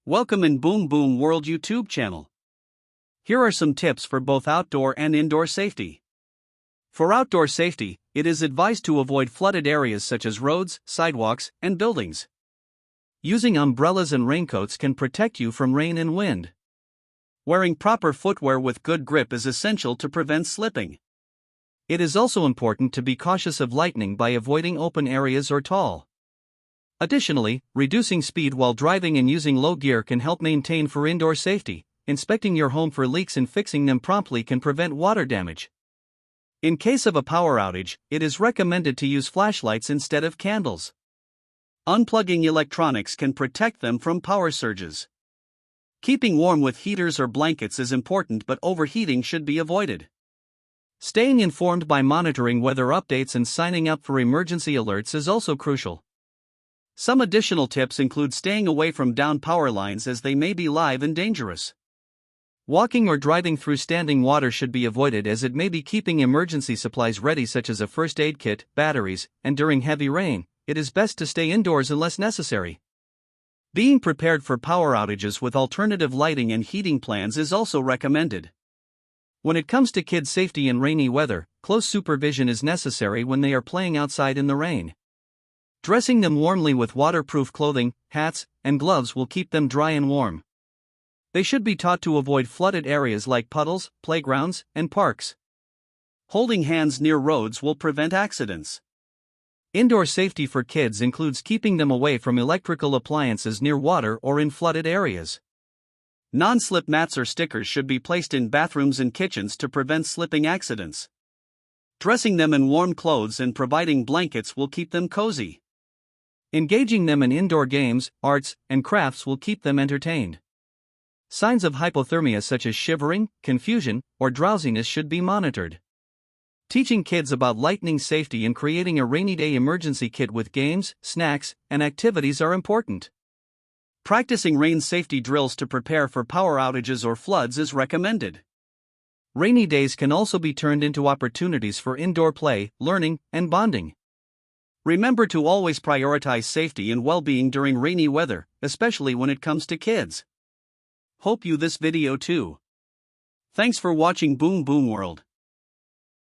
Welcome in Boom Boom World YouTube channel. Here are some tips for both outdoor and indoor safety. For outdoor safety, it is advised to avoid flooded areas such as roads, sidewalks, and buildings. Using umbrellas and raincoats can protect you from rain and wind. Wearing proper footwear with good grip is essential to prevent slipping. It is also important to be cautious of lightning by avoiding open areas or tall. Additionally, reducing speed while driving and using low gear can help maintain for indoor safety. Inspecting your home for leaks and fixing them promptly can prevent water damage. In case of a power outage, it is recommended to use flashlights instead of candles. Unplugging electronics can protect them from power surges. Keeping warm with heaters or blankets is important, but overheating should be avoided. Staying informed by monitoring weather updates and signing up for emergency alerts is also crucial. Some additional tips include staying away from downed power lines as they may be live and dangerous. Walking or driving through standing water should be avoided as it may be. Keeping emergency supplies ready such as a first aid kit, batteries, and during heavy rain, it is best to stay indoors unless necessary. Being prepared for power outages with alternative lighting and heating plans is also recommended. When it comes to kids' safety in rainy weather, close supervision is necessary when they are playing outside in the rain. Dressing them warmly with waterproof clothing, hats, and gloves will keep them dry and warm. They should be taught to avoid flooded areas like puddles, playgrounds, and parks. Holding hands near roads will prevent accidents. Indoor safety for kids includes keeping them away from electrical appliances near water or in flooded areas. Non-slip mats or stickers should be placed in bathrooms and kitchens to prevent slipping accidents. Dressing them in warm clothes and providing blankets will keep them cozy. Engaging them in indoor games, arts, and crafts will keep them entertained. Signs of hypothermia such as shivering, confusion, or drowsiness should be monitored. Teaching kids about lightning safety and creating a rainy day emergency kit with games, snacks, and activities are important. Practicing rain safety drills to prepare for power outages or floods is recommended. Rainy days can also be turned into opportunities for indoor play, learning, and bonding. Remember to always prioritize safety and well-being during rainy weather, especially when it comes to kids. Hope you this video too. Thanks for watching Boom Boom World.